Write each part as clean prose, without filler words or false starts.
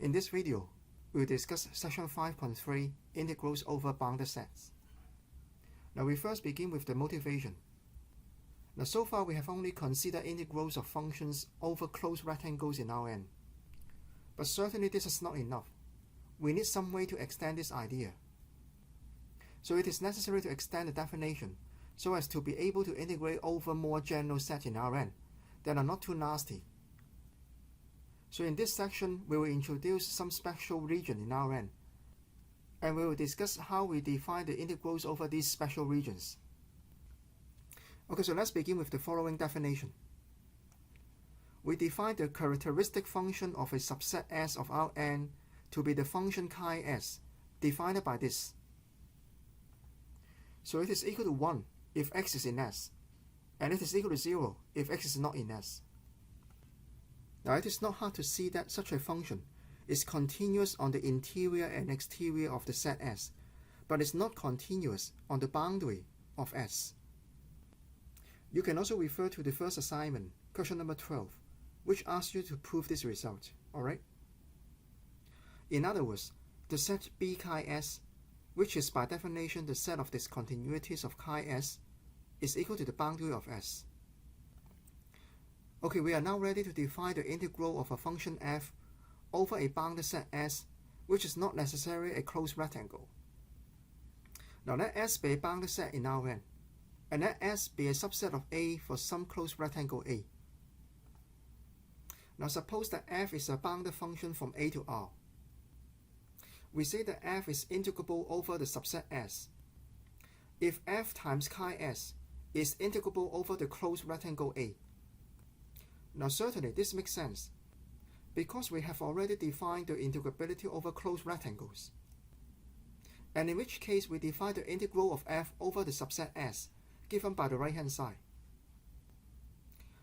In this video, we will discuss section 5.3 integrals over bounded sets. Now we first begin with the motivation. Now so far we have only considered integrals of functions over closed rectangles in Rn. But certainly this is not enough. We need some way to extend this idea. So it is necessary to extend the definition so as to be able to integrate over more general sets in Rn that are not too nasty. So in this section, we will introduce some special region in Rn, and we will discuss how we define the integrals over these special regions. Okay, so let's begin with the following definition. We define the characteristic function of a subset S of Rn to be the function chi S, defined by this. So it is equal to 1 if x is in S, and it is equal to 0 if x is not in S. Now it is not hard to see that such a function is continuous on the interior and exterior of the set S, but is not continuous on the boundary of S. You can also refer to the first assignment, question number 12, which asks you to prove this result, alright? In other words, the set B chi S, which is by definition the set of discontinuities of chi S, is equal to the boundary of S. Okay, we are now ready to define the integral of a function f over a bounded set S, which is not necessarily a closed rectangle. Now let S be a bounded set in Rn, and let S be a subset of A for some closed rectangle A. Now suppose that f is a bounded function from A to R. We say that f is integrable over the subset S. If f times chi S is integrable over the closed rectangle A. Now certainly this makes sense, because we have already defined the integrability over closed rectangles, and in which case we define the integral of f over the subset S given by the right hand side.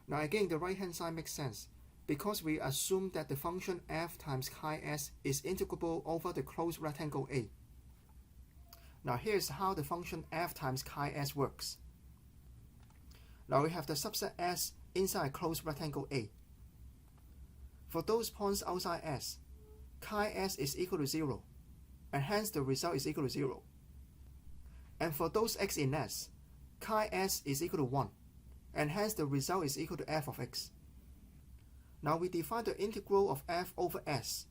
Now again, the right hand side makes sense because we assume that the function f times chi S is integrable over the closed rectangle A. Now here's how the function f times chi S works. Now we have the subset S inside a closed rectangle A. For those points outside S, chi S is equal to 0, and hence the result is equal to 0. And for those x in S, chi S is equal to 1, and hence the result is equal to f of x. Now we define the integral of f over S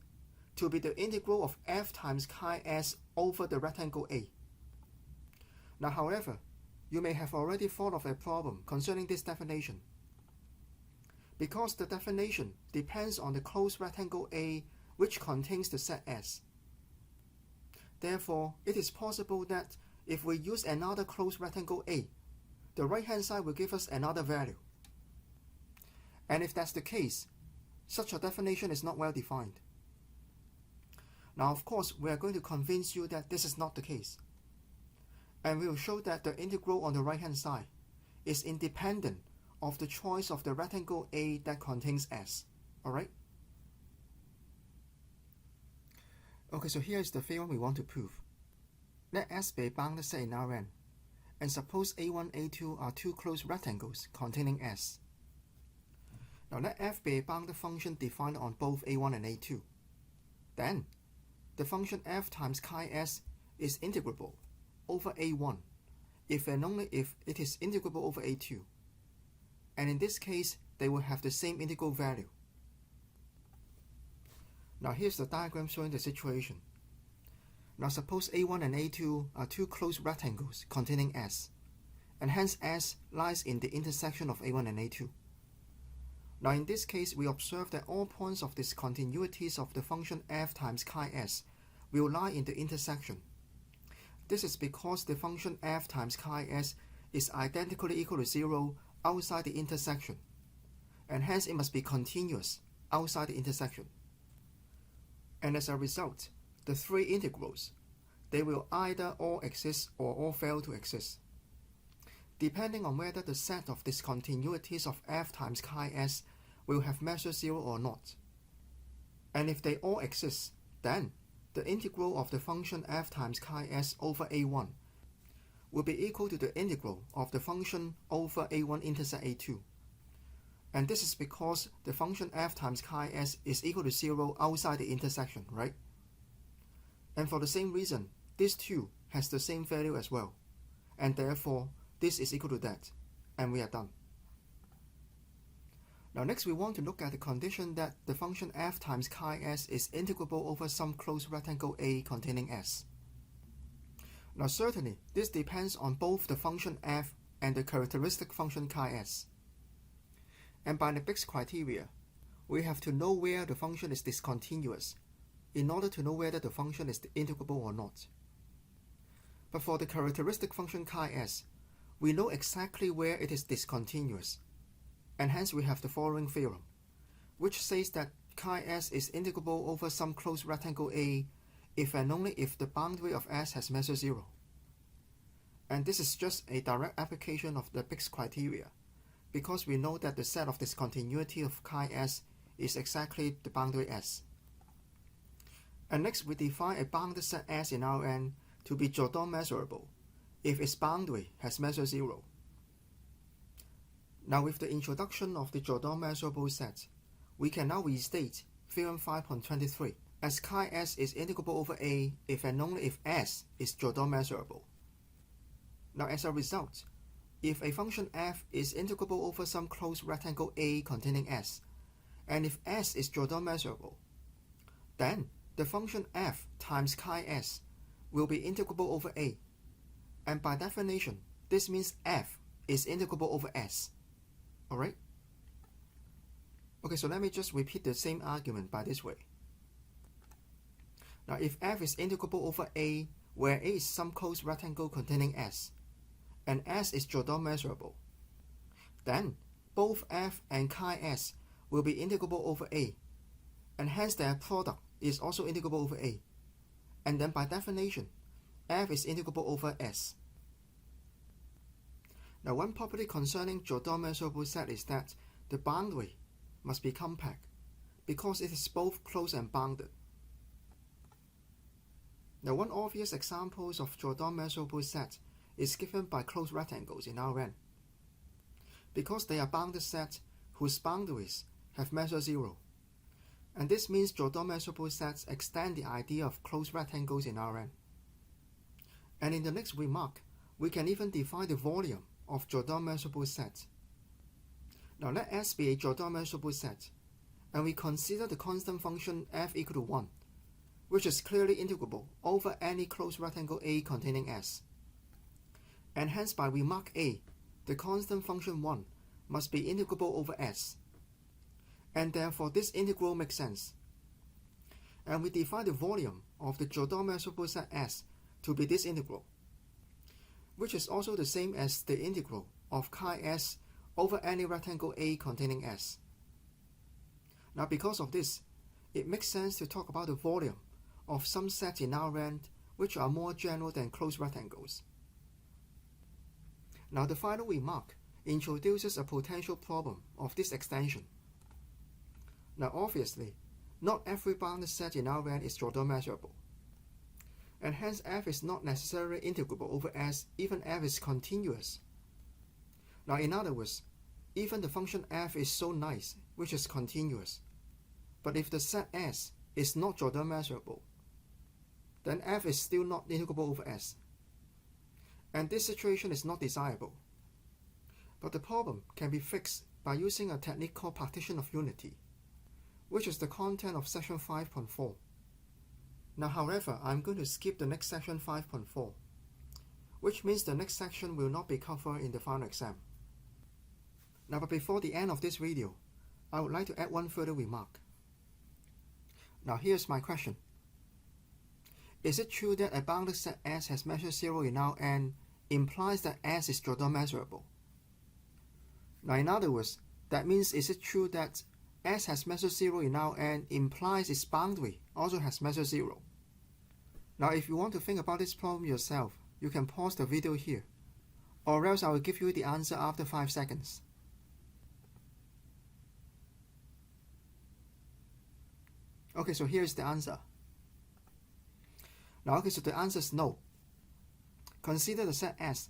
to be the integral of f times chi S over the rectangle A. Now however, you may have already thought of a problem concerning this definition. Because the definition depends on the closed rectangle A which contains the set S. Therefore, it is possible that if we use another closed rectangle A, the right-hand side will give us another value. And if that's the case, such a definition is not well defined. Now of course, we are going to convince you that this is not the case. And we will show that the integral on the right-hand side is independent of the choice of the rectangle A that contains S. Alright? Okay, so here is the theorem we want to prove. Let S be a bounded set in Rn, and suppose A1, A2 are two closed rectangles containing S. Now let f be a bounded function defined on both A1 and A2. Then, the function f times chi S is integrable over A1 if and only if it is integrable over A2. And in this case, they will have the same integral value. Now here's the diagram showing the situation. Now suppose A1 and A2 are two closed rectangles containing S, and hence S lies in the intersection of A1 and A2. Now in this case, we observe that all points of discontinuities of the function f times chi S will lie in the intersection. This is because the function f times chi S is identically equal to 0 outside the intersection, and hence it must be continuous outside the intersection. And as a result, the three integrals, they will either all exist or all fail to exist, depending on whether the set of discontinuities of f times chi S will have measure 0 or not. And if they all exist, then the integral of the function f times chi S over A1 will be equal to the integral of the function over A1 intersect A2. And this is because the function f times chi s is equal to 0 outside the intersection, right? And for the same reason, this too has the same value as well. And therefore, this is equal to that. And we are done. Now next we want to look at the condition that the function f times chi s is integrable over some closed rectangle A containing S. Now certainly, this depends on both the function f and the characteristic function chi s. And by the Biggs criteria, we have to know where the function is discontinuous in order to know whether the function is integrable or not. But for the characteristic function chi s, we know exactly where it is discontinuous, and hence we have the following theorem, which says that chi s is integrable over some closed rectangle A if and only if the boundary of S has measure 0. And this is just a direct application of the Biggs criteria, because we know that the set of discontinuity of chi s is exactly the boundary S. And next we define a bounded set S in Rn to be Jordan measurable if its boundary has measure 0. Now with the introduction of the Jordan measurable set, we can now restate theorem 5.23 as chi s is integrable over A if and only if S is Jordan measurable. Now as a result, if a function f is integrable over some closed rectangle A containing S, and if S is Jordan measurable, then the function f times chi s will be integrable over A, and by definition, this means f is integrable over S. Alright? Okay, so let me just repeat the same argument by this way. Now if f is integrable over A, where A is some closed rectangle containing S, and S is Jordan measurable, then both f and chi s will be integrable over A, and hence their product is also integrable over A, and then by definition, f is integrable over S. Now one property concerning Jordan measurable set is that the boundary must be compact, because it is both closed and bounded. Now one obvious example of Jordan measurable set is given by closed rectangles in Rn, because they are bounded sets whose boundaries have measure 0. And this means Jordan measurable sets extend the idea of closed rectangles in Rn. And in the next remark, we can even define the volume of Jordan measurable set. Now let S be a Jordan measurable set, and we consider the constant function f equal to 1, which is clearly integrable over any closed rectangle A containing S. And hence by remark A, the constant function 1 must be integrable over S. And therefore this integral makes sense. And we define the volume of the Jordan measurable set S to be this integral, which is also the same as the integral of chi s over any rectangle A containing S. Now because of this, it makes sense to talk about the volume of some sets in Rn which are more general than closed rectangles. Now the final remark introduces a potential problem of this extension. Now obviously, not every bounded set in Rn is Jordan measurable, and hence f is not necessarily integrable over S even f is continuous. Now in other words, even the function f is so nice, which is continuous, but if the set S is not Jordan measurable, then f is still not integrable over S. And this situation is not desirable. But the problem can be fixed by using a technique called partition of unity, which is the content of section 5.4. Now however, I'm going to skip the next section 5.4, which means the next section will not be covered in the final exam. Now but before the end of this video, I would like to add one further remark. Now here's my question. Is it true that a bounded set S has measure 0 in Rn implies that S is Jordan measurable? Now in other words, that means is it true that S has measure 0 in Rn implies its boundary also has measure 0? Now if you want to think about this problem yourself, you can pause the video here, or else I will give you the answer after 5 seconds. Okay, so here is the answer. Now okay, so the answer is no. Consider the set S,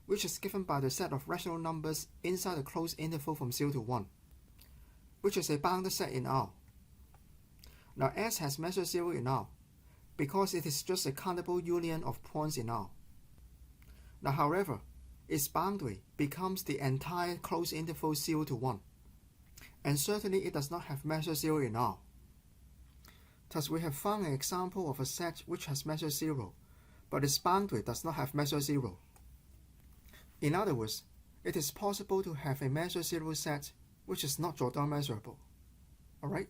which is given by the set of rational numbers inside a closed interval from 0 to 1. which is a bounded set in R. Now S has measure 0 in R because it is just a countable union of points in R. Now however, its boundary becomes the entire closed interval 0 to 1, and certainly it does not have measure 0 in R. Thus we have found an example of a set which has measure 0, but its boundary does not have measure 0. In other words, it is possible to have a measure 0 set which is not Jordan measurable. Alright?